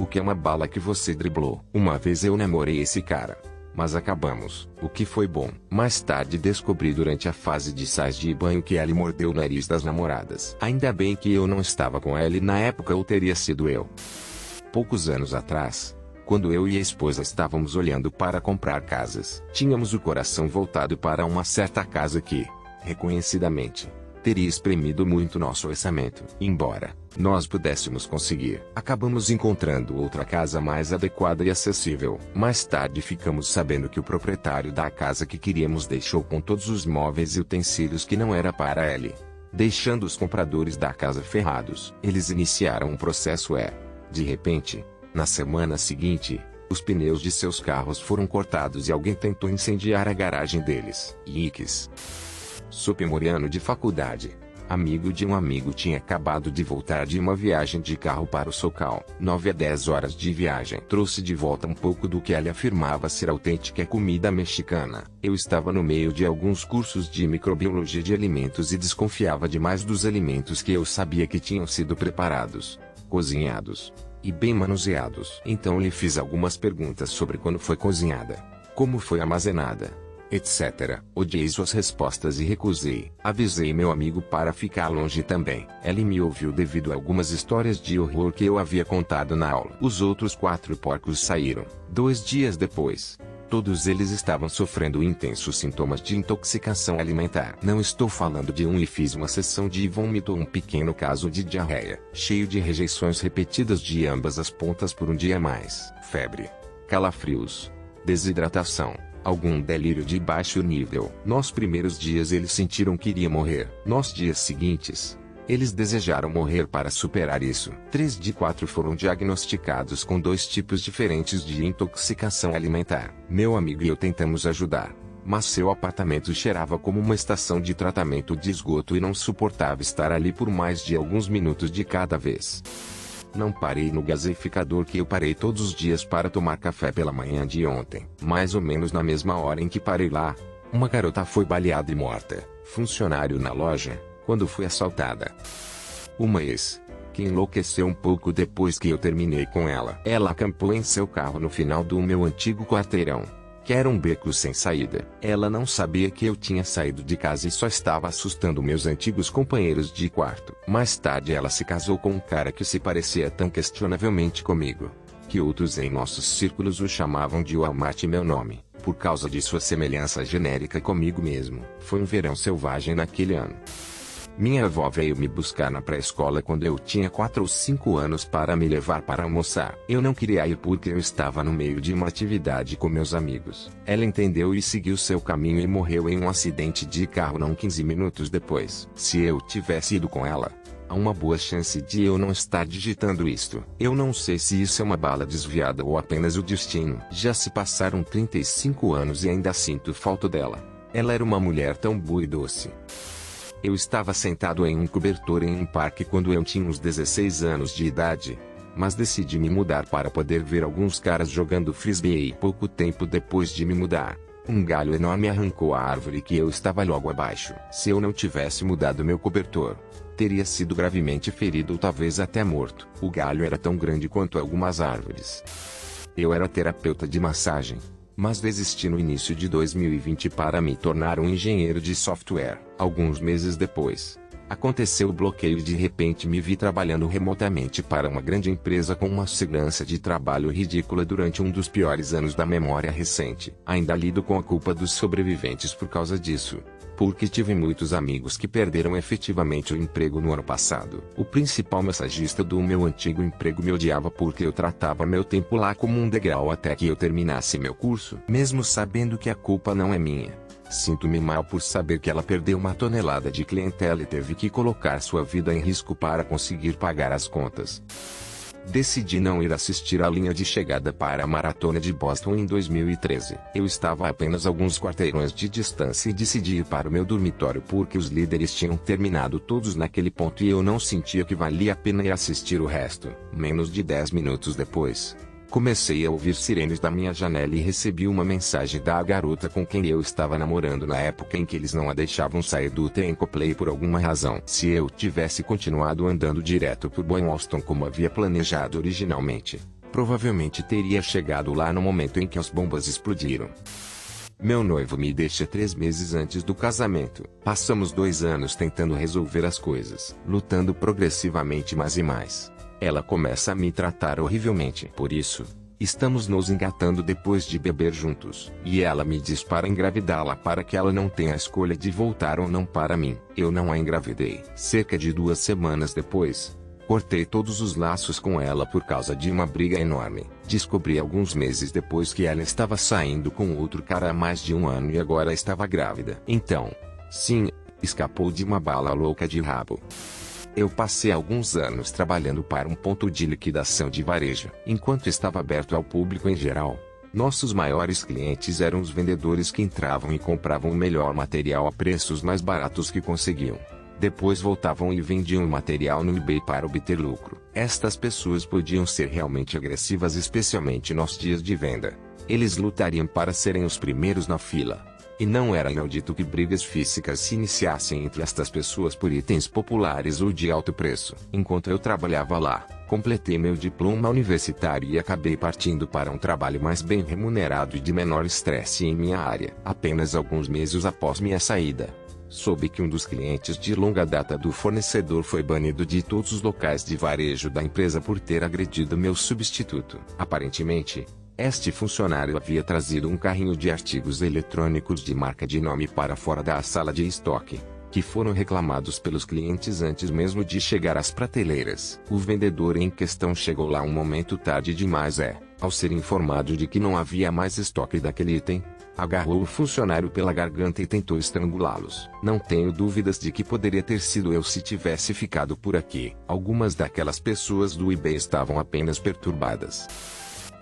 O que é uma bala que você driblou? Uma vez eu namorei esse cara. Mas acabamos, o que foi bom. Mais tarde descobri durante a fase de sais de banho que ele mordeu o nariz das namoradas. Ainda bem que eu não estava com ele na época ou teria sido eu. Poucos anos atrás, quando eu e a esposa estávamos olhando para comprar casas, tínhamos o coração voltado para uma certa casa que, reconhecidamente, teria espremido muito nosso orçamento. Embora nós pudéssemos conseguir, acabamos encontrando outra casa mais adequada e acessível. Mais tarde ficamos sabendo que o proprietário da casa que queríamos deixou com todos os móveis e utensílios que não era para ele, deixando os compradores da casa ferrados. Eles iniciaram um processo de repente, na semana seguinte, os pneus de seus carros foram cortados e alguém tentou incendiar a garagem deles. Yikes. Supemoriano de faculdade, amigo de um amigo, tinha acabado de voltar de uma viagem de carro para o Socal. 9 a 10 horas de viagem. Trouxe de volta um pouco do que ele afirmava ser autêntica comida mexicana. Eu estava no meio de alguns cursos de microbiologia de alimentos e desconfiava demais dos alimentos que eu sabia que tinham sido preparados, cozinhados e bem manuseados. Então lhe fiz algumas perguntas sobre quando foi cozinhada, como foi armazenada, etc. Odiei suas respostas e recusei. Avisei meu amigo para ficar longe também. Ele me ouviu devido a algumas histórias de horror que eu havia contado na aula. Os outros 4 porcos saíram. 2 dias depois, todos eles estavam sofrendo intensos sintomas de intoxicação alimentar. Não estou falando de e fiz uma sessão de vômito ou um pequeno caso de diarreia, cheio de rejeições repetidas de ambas as pontas por um dia a mais, febre, calafrios, desidratação, algum delírio de baixo nível. Nos primeiros dias eles sentiram que iria morrer. Nos dias seguintes, eles desejaram morrer para superar isso. 3 de 4 foram diagnosticados com 2 tipos diferentes de intoxicação alimentar. Meu amigo e eu tentamos ajudar, mas seu apartamento cheirava como uma estação de tratamento de esgoto e não suportava estar ali por mais de alguns minutos de cada vez. Não parei no gaseificador que eu parei todos os dias para tomar café pela manhã de ontem. Mais ou menos na mesma hora em que parei lá, uma garota foi baleada e morta. Funcionário na loja, quando foi assaltada. Uma ex, que enlouqueceu um pouco depois que eu terminei com ela. Ela acampou em seu carro no final do meu antigo quarteirão, que era um beco sem saída. Ela não sabia que eu tinha saído de casa e só estava assustando meus antigos companheiros de quarto. Mais tarde ela se casou com um cara que se parecia tão questionavelmente comigo, que outros em nossos círculos o chamavam de Walmart, meu nome, por causa de sua semelhança genérica comigo mesmo. Foi um verão selvagem naquele ano. Minha avó veio me buscar na pré-escola quando eu tinha 4 ou 5 anos para me levar para almoçar. Eu não queria ir porque eu estava no meio de uma atividade com meus amigos. Ela entendeu e seguiu seu caminho e morreu em um acidente de carro não 15 minutos depois. Se eu tivesse ido com ela, há uma boa chance de eu não estar digitando isto. Eu não sei se isso é uma bala desviada ou apenas o destino. Já se passaram 35 anos e ainda sinto falta dela. Ela era uma mulher tão boa e doce. Eu estava sentado em um cobertor em um parque quando eu tinha uns 16 anos de idade, mas decidi me mudar para poder ver alguns caras jogando frisbee e pouco tempo depois de me mudar, um galho enorme arrancou a árvore que eu estava logo abaixo. Se eu não tivesse mudado meu cobertor, teria sido gravemente ferido ou talvez até morto. O galho era tão grande quanto algumas árvores. Eu era terapeuta de massagem, mas desisti no início de 2020 para me tornar um engenheiro de software. Alguns meses depois, aconteceu o bloqueio e de repente me vi trabalhando remotamente para uma grande empresa com uma segurança de trabalho ridícula durante um dos piores anos da memória recente. Ainda lido com a culpa dos sobreviventes por causa disso, porque tive muitos amigos que perderam efetivamente o emprego no ano passado. O principal massagista do meu antigo emprego me odiava porque eu tratava meu tempo lá como um degrau até que eu terminasse meu curso. Mesmo sabendo que a culpa não é minha, sinto-me mal por saber que ela perdeu uma tonelada de clientela e teve que colocar sua vida em risco para conseguir pagar as contas. Decidi não ir assistir à linha de chegada para a Maratona de Boston em 2013. Eu estava a apenas alguns quarteirões de distância e decidi ir para o meu dormitório porque os líderes tinham terminado todos naquele ponto e eu não sentia que valia a pena ir assistir o resto. Menos de 10 minutos depois, comecei a ouvir sirenes da minha janela e recebi uma mensagem da garota com quem eu estava namorando na época em que eles não a deixavam sair do Tencoplay por alguma razão. Se eu tivesse continuado andando direto por Boston como havia planejado originalmente, Provavelmente teria chegado lá no momento em que as bombas explodiram. Meu noivo me deixa 3 meses antes do casamento. Passamos 2 anos tentando resolver as coisas, lutando progressivamente mais e mais. Ela começa a me tratar horrivelmente. Por isso, estamos nos engatando depois de beber juntos. E ela me diz para engravidá-la para que ela não tenha a escolha de voltar ou não para mim. Eu não a engravidei. Cerca de 2 semanas depois, cortei todos os laços com ela por causa de uma briga enorme. Descobri alguns meses depois que ela estava saindo com outro cara há mais de 1 ano e agora estava grávida. Então, sim, escapou de uma bala louca de rabo. Eu passei alguns anos trabalhando para um ponto de liquidação de varejo. Enquanto estava aberto ao público em geral, nossos maiores clientes eram os vendedores que entravam e compravam o melhor material a preços mais baratos que conseguiam. Depois voltavam e vendiam o material no eBay para obter lucro. Estas pessoas podiam ser realmente agressivas, especialmente nos dias de venda. Eles lutariam para serem os primeiros na fila. E não era inaudito que brigas físicas se iniciassem entre estas pessoas por itens populares ou de alto preço. Enquanto eu trabalhava lá, completei meu diploma universitário e acabei partindo para um trabalho mais bem remunerado e de menor estresse em minha área. Apenas alguns meses após minha saída, soube que um dos clientes de longa data do fornecedor foi banido de todos os locais de varejo da empresa por ter agredido meu substituto. Aparentemente, este funcionário havia trazido um carrinho de artigos eletrônicos de marca de nome para fora da sala de estoque, que foram reclamados pelos clientes antes mesmo de chegar às prateleiras. O vendedor em questão chegou lá um momento tarde demais ao ser informado de que não havia mais estoque daquele item, agarrou o funcionário pela garganta e tentou estrangulá-los. Não tenho dúvidas de que poderia ter sido eu se tivesse ficado por aqui. Algumas daquelas pessoas do eBay estavam apenas perturbadas.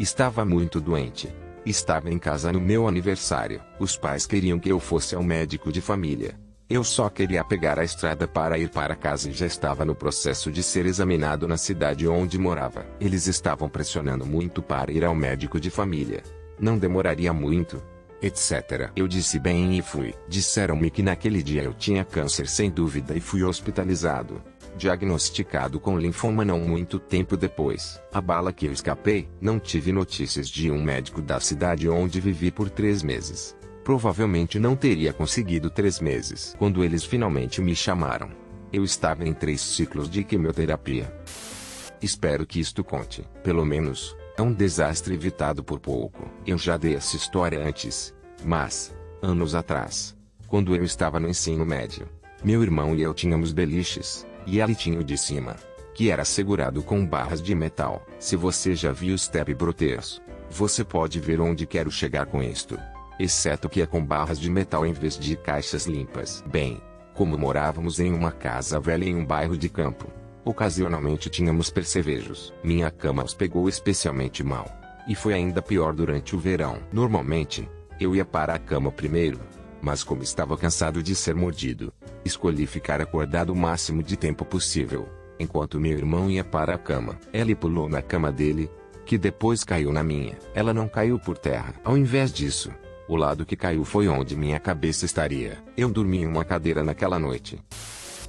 Estava muito doente. Estava em casa no meu aniversário. Os pais queriam que eu fosse ao médico de família. Eu só queria pegar a estrada para ir para casa e já estava no processo de ser examinado na cidade onde morava. Eles estavam pressionando muito para ir ao médico de família. Não demoraria muito, etc. Eu disse bem e fui. Disseram-me que naquele dia eu tinha câncer sem dúvida e fui hospitalizado, diagnosticado com linfoma não muito tempo depois. A bala que eu escapei, não tive notícias de um médico da cidade onde vivi por 3 meses. Provavelmente não teria conseguido 3 meses. Quando eles finalmente me chamaram, eu estava em 3 ciclos de quimioterapia. Espero que isto conte. Pelo menos, é um desastre evitado por pouco. Eu já dei essa história antes, mas, anos atrás, quando eu estava no ensino médio, meu irmão e eu tínhamos beliches, e ele tinha o de cima, que era segurado com barras de metal. Se você já viu Step Brothers, você pode ver onde quero chegar com isto. Exceto que é com barras de metal em vez de caixas limpas. Bem, como morávamos em uma casa velha em um bairro de campo, ocasionalmente tínhamos percevejos. Minha cama os pegou especialmente mal. E foi ainda pior durante o verão. Normalmente, eu ia para a cama primeiro, mas como estava cansado de ser mordido, escolhi ficar acordado o máximo de tempo possível, enquanto meu irmão ia para a cama. Ele pulou na cama dele, que depois caiu na minha. Ela não caiu por terra. Ao invés disso, o lado que caiu foi onde minha cabeça estaria. Eu dormi em uma cadeira naquela noite.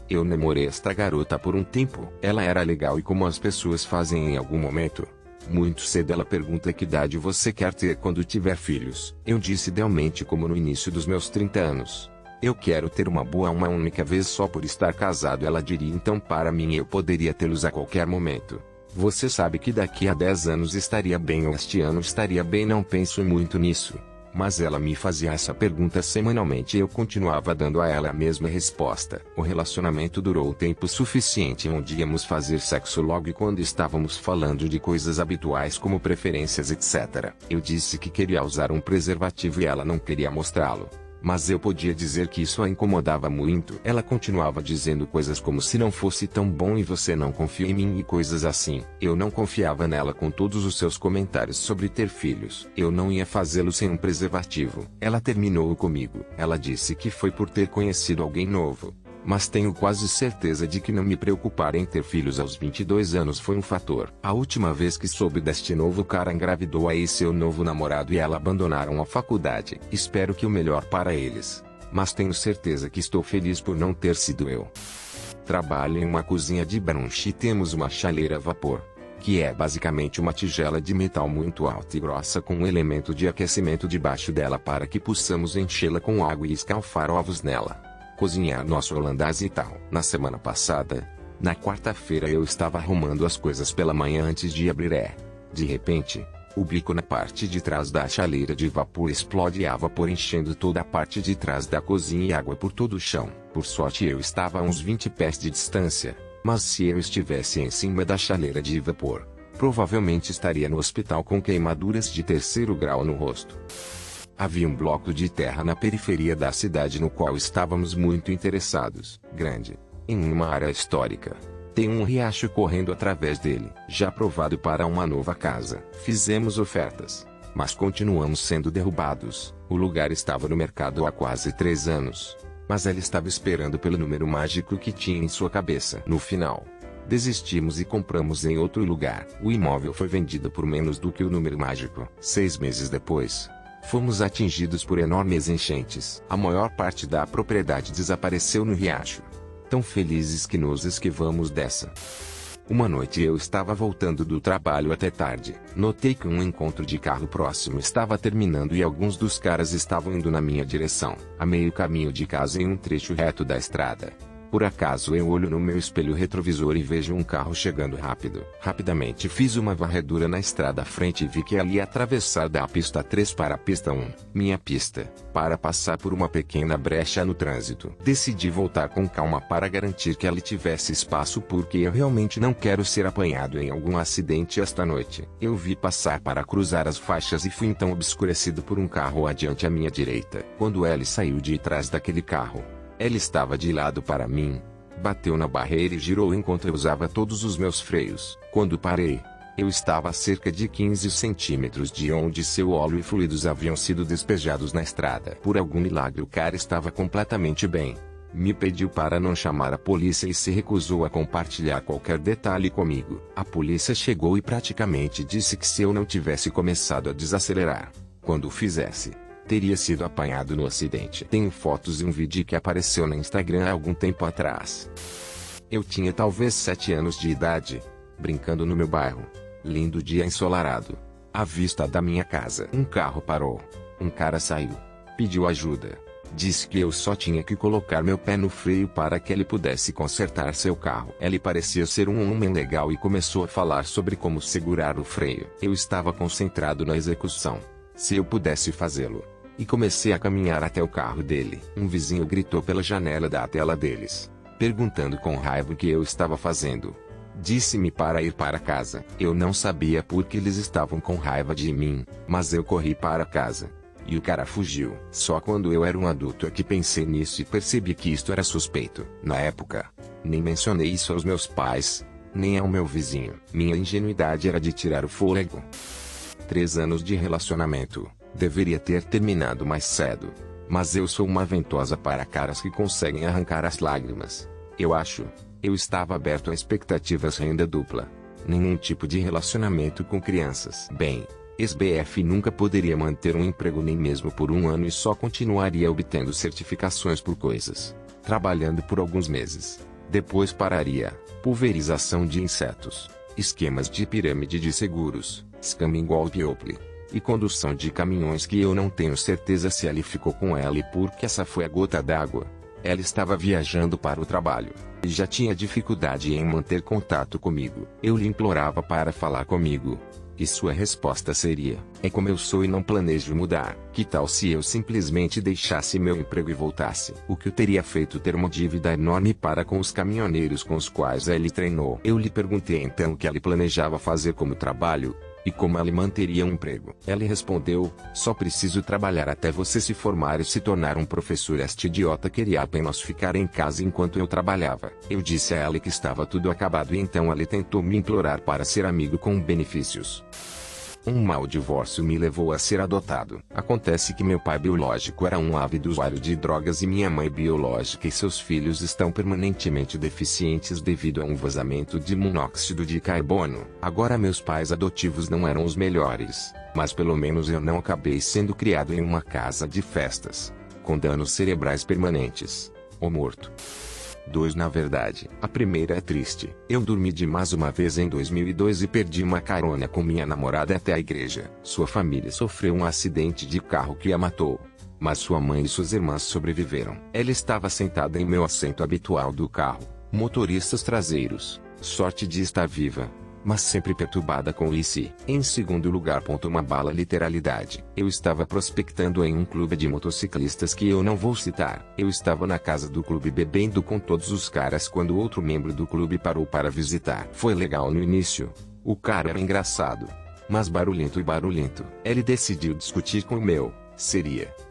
Eu namorei esta garota por um tempo. Ela era legal e como as pessoas fazem em algum momento, muito cedo ela pergunta que idade você quer ter quando tiver filhos. Eu disse idealmente como no início dos meus 30 anos. Eu quero ter uma única vez só por estar casado. Ela diria então para mim eu poderia tê-los a qualquer momento. Você sabe que daqui a 10 anos estaria bem ou este ano estaria bem, não penso muito nisso. Mas ela me fazia essa pergunta semanalmente e eu continuava dando a ela a mesma resposta. O relacionamento durou o tempo suficiente onde íamos fazer sexo logo quando estávamos falando de coisas habituais como preferências etc. Eu disse que queria usar um preservativo e ela não queria mostrá-lo. Mas eu podia dizer que isso a incomodava muito. Ela continuava dizendo coisas como se não fosse tão bom e você não confia em mim e coisas assim. Eu não confiava nela com todos os seus comentários sobre ter filhos. Eu não ia fazê-lo sem um preservativo. Ela terminou comigo. Ela disse que foi por ter conhecido alguém novo. Mas tenho quase certeza de que não me preocupar em ter filhos aos 22 anos foi um fator. A última vez que soube deste novo cara engravidou aí seu novo namorado e ela abandonaram a faculdade. Espero que o melhor para eles. Mas tenho certeza que estou feliz por não ter sido eu. Trabalho em uma cozinha de brunch e temos uma chaleira a vapor. que é basicamente uma tigela de metal muito alta e grossa com um elemento de aquecimento debaixo dela para que possamos enchê-la com água e escalfar ovos nela. Cozinhar nosso holandês e tal. Na semana passada, na quarta-feira eu estava arrumando as coisas pela manhã antes de abrir. De repente, o bico na parte de trás da chaleira de vapor explode e há vapor enchendo toda a parte de trás da cozinha e água por todo o chão. Por sorte eu estava a uns 20 pés de distância, mas se eu estivesse em cima da chaleira de vapor, provavelmente estaria no hospital com queimaduras de 3º grau no rosto. Havia um bloco de terra na periferia da cidade no qual estávamos muito interessados, grande, em uma área histórica. Tem um riacho correndo através dele, já aprovado para uma nova casa. Fizemos ofertas, mas continuamos sendo derrubados. O lugar estava no mercado há quase 3 anos, mas ele estava esperando pelo número mágico que tinha em sua cabeça. No final, desistimos e compramos em outro lugar. O imóvel foi vendido por menos do que o número mágico. 6 meses depois, fomos atingidos por enormes enchentes. A maior parte da propriedade desapareceu no riacho. Tão felizes que nos esquivamos dessa. Uma noite eu estava voltando do trabalho até tarde. Notei que um encontro de carro próximo estava terminando e alguns dos caras estavam indo na minha direção, a meio caminho de casa em um trecho reto da estrada. Por acaso eu olho no meu espelho retrovisor e vejo um carro chegando rápido. Rapidamente fiz uma varredura na estrada à frente e vi que ela ia atravessar da pista 3 para a pista 1, minha pista, para passar por uma pequena brecha no trânsito. Decidi voltar com calma para garantir que ela tivesse espaço porque eu realmente não quero ser apanhado em algum acidente esta noite. Eu vi passar para cruzar as faixas e fui então obscurecido por um carro adiante à minha direita. Quando ele saiu de trás daquele carro, ele estava de lado para mim, bateu na barreira e girou enquanto eu usava todos os meus freios. Quando parei, eu estava a cerca de 15 centímetros de onde seu óleo e fluidos haviam sido despejados na estrada. Por algum milagre o cara estava completamente bem. Me pediu para não chamar a polícia e se recusou a compartilhar qualquer detalhe comigo. A polícia chegou e praticamente disse que se eu não tivesse começado a desacelerar, quando o fizesse, teria sido apanhado no acidente. Tenho fotos e um vídeo que apareceu no Instagram há algum tempo atrás. Eu tinha talvez 7 anos de idade, brincando no meu bairro. Lindo dia ensolarado. À vista da minha casa. Um carro parou. Um cara saiu. Pediu ajuda. Disse que eu só tinha que colocar meu pé no freio para que ele pudesse consertar seu carro. Ele parecia ser um homem legal e começou a falar sobre como segurar o freio. Eu estava concentrado na execução, se eu pudesse fazê-lo, e comecei a caminhar até o carro dele. Um vizinho gritou pela janela da tela deles, perguntando com raiva o que eu estava fazendo. Disse-me para ir para casa. Eu não sabia por que eles estavam com raiva de mim, mas eu corri para casa. E o cara fugiu. Só quando eu era um adulto é que pensei nisso e percebi que isto era suspeito. Na época, nem mencionei isso aos meus pais, nem ao meu vizinho. Minha ingenuidade era de tirar o fôlego. 3 anos de relacionamento. Deveria ter terminado mais cedo. Mas eu sou uma ventosa para caras que conseguem arrancar as lágrimas. Eu acho. Eu estava aberto a expectativas renda dupla. Nenhum tipo de relacionamento com crianças. Bem, ex-BF nunca poderia manter um emprego nem mesmo por 1 ano e só continuaria obtendo certificações por coisas. Trabalhando por alguns meses. Depois pararia. Pulverização de insetos. Esquemas de pirâmide de seguros. Scamming golpe e condução de caminhões que eu não tenho certeza se ele ficou com ela e porque essa foi a gota d'água. Ela estava viajando para o trabalho, e já tinha dificuldade em manter contato comigo. Eu lhe implorava para falar comigo. E sua resposta seria: é como eu sou e não planejo mudar. Que tal se eu simplesmente deixasse meu emprego e voltasse? O que eu teria feito ter uma dívida enorme para com os caminhoneiros com os quais ele treinou. Eu lhe perguntei então o que ele planejava fazer como trabalho, e como ela manteria um emprego. Ela respondeu: só preciso trabalhar até você se formar e se tornar um professor. Este idiota queria apenas ficar em casa enquanto eu trabalhava. Eu disse a ela que estava tudo acabado e então ela tentou me implorar para ser amigo com benefícios. Um mau divórcio me levou a ser adotado. Acontece que meu pai biológico era um ávido usuário de drogas e minha mãe biológica e seus filhos estão permanentemente deficientes devido a um vazamento de monóxido de carbono. Agora meus pais adotivos não eram os melhores, mas pelo menos eu não acabei sendo criado em uma casa de festas, com danos cerebrais permanentes, ou morto. Dois na verdade. A primeira é triste. Eu dormi demais uma vez em 2002 e perdi uma carona com minha namorada até a igreja. Sua família sofreu um acidente de carro que a matou. Mas sua mãe e suas irmãs sobreviveram. Ela estava sentada em meu assento habitual do carro. Motoristas traseiros. Sorte de estar viva. Mas sempre perturbada com o e se. Em segundo lugar, uma bala literalidade. Eu estava prospectando em um clube de motociclistas que eu não vou citar. Eu estava na casa do clube bebendo com todos os caras quando outro membro do clube parou para visitar. Foi legal no início. O cara era engraçado. Mas barulhento. Ele decidiu discutir com o meu,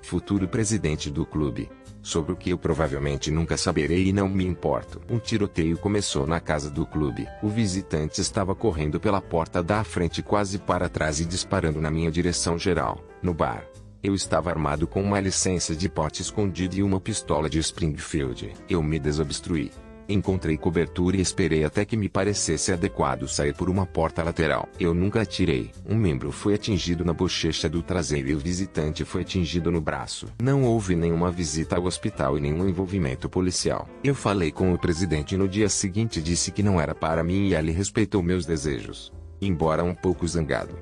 futuro presidente do clube. Sobre o que eu provavelmente nunca saberei e não me importo. Um tiroteio começou na casa do clube. O visitante estava correndo pela porta da frente quase para trás e disparando na minha direção geral. No bar, eu estava armado com uma licença de porte escondida e uma pistola de Springfield. Eu me desobstruí. Encontrei cobertura e esperei até que me parecesse adequado sair por uma porta lateral. Eu nunca atirei. Um membro foi atingido na bochecha do traseiro e o visitante foi atingido no braço. Não houve nenhuma visita ao hospital e nenhum envolvimento policial. Eu falei com o presidente no dia seguinte e disse que não era para mim e ele respeitou meus desejos. Embora um pouco zangado.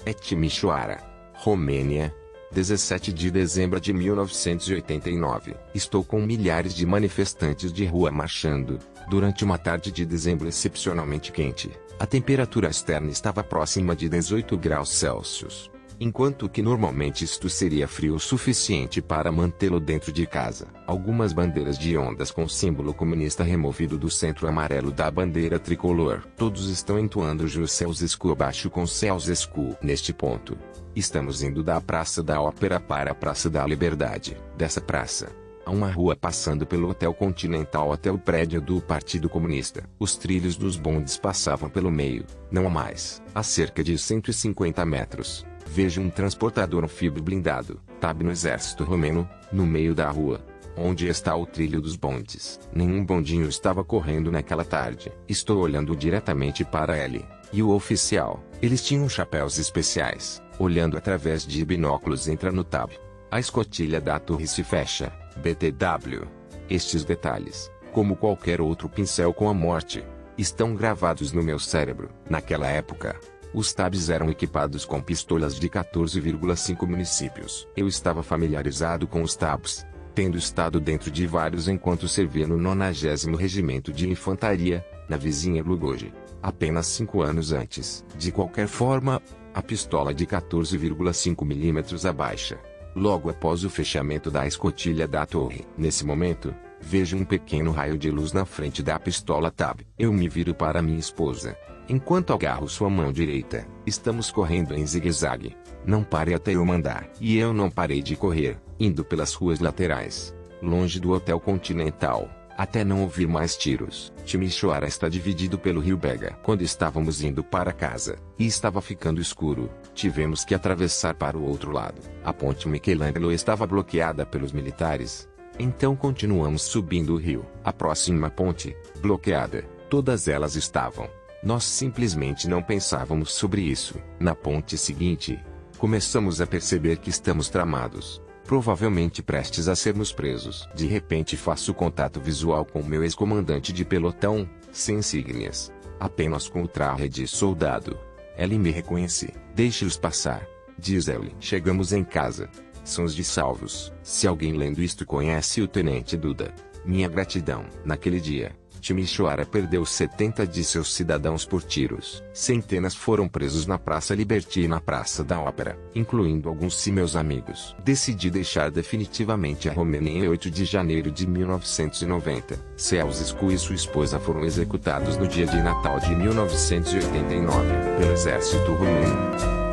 É Timișoara, Romênia. 17 de dezembro de 1989. Estou com milhares de manifestantes de rua marchando. Durante uma tarde de dezembro excepcionalmente quente, a temperatura externa estava próxima de 18 graus Celsius. Enquanto que normalmente isto seria frio o suficiente para mantê-lo dentro de casa. Algumas bandeiras de ondas com símbolo comunista removido do centro amarelo da bandeira tricolor. Todos estão entoando Ceausescu abaixo com Ceausescu. Neste ponto, estamos indo da Praça da Ópera para a Praça da Liberdade. Dessa praça, há uma rua passando pelo Hotel Continental até o prédio do Partido Comunista. Os trilhos dos bondes passavam pelo meio, não há mais. A cerca de 150 metros. Vejo um transportador anfíbio blindado, TAB no exército romeno, no meio da rua. Onde está o trilho dos bondes? Nenhum bondinho estava correndo naquela tarde. Estou olhando diretamente para ele. E o oficial, eles tinham chapéus especiais. Olhando através de binóculos entra no TAB. A escotilha da torre se fecha, BTW. Estes detalhes, como qualquer outro pincel com a morte, estão gravados no meu cérebro. Naquela época, os TABs eram equipados com pistolas de 14,5 municípios. Eu estava familiarizado com os TABs, tendo estado dentro de vários enquanto servia no 90º Regimento de Infantaria, na vizinha Lugoje, apenas 5 anos antes. De qualquer forma, a pistola de 14,5 mm abaixa, logo após o fechamento da escotilha da torre. Nesse momento, vejo um pequeno raio de luz na frente da pistola TAB. Eu me viro para minha esposa, enquanto agarro sua mão direita. Estamos correndo em zigue-zague. Não pare até eu mandar. E eu não parei de correr, indo pelas ruas laterais, longe do Hotel Continental, até não ouvir mais tiros. Timișoara está dividido pelo rio Bega. Quando estávamos indo para casa, e estava ficando escuro, tivemos que atravessar para o outro lado. A ponte Michelangelo estava bloqueada pelos militares. Então continuamos subindo o rio. A próxima ponte, bloqueada, todas elas estavam. Nós simplesmente não pensávamos sobre isso. Na ponte seguinte, começamos a perceber que estamos tramados, provavelmente prestes a sermos presos. De repente faço contato visual com meu ex-comandante de pelotão, sem insígnias, apenas com o traje de soldado. Ele me reconhece. Deixe-os passar, diz ele. Chegamos em casa. Sãos de salvos. Se alguém lendo isto conhece o Tenente Duda, minha gratidão. Naquele dia, Timișoara perdeu 70 de seus cidadãos por tiros. Centenas foram presos na Praça Liberty e na Praça da Ópera, incluindo alguns de meus amigos. Decidi deixar definitivamente a Romênia em 8 de janeiro de 1990. Ceausescu e sua esposa foram executados no dia de Natal de 1989 pelo exército romeno.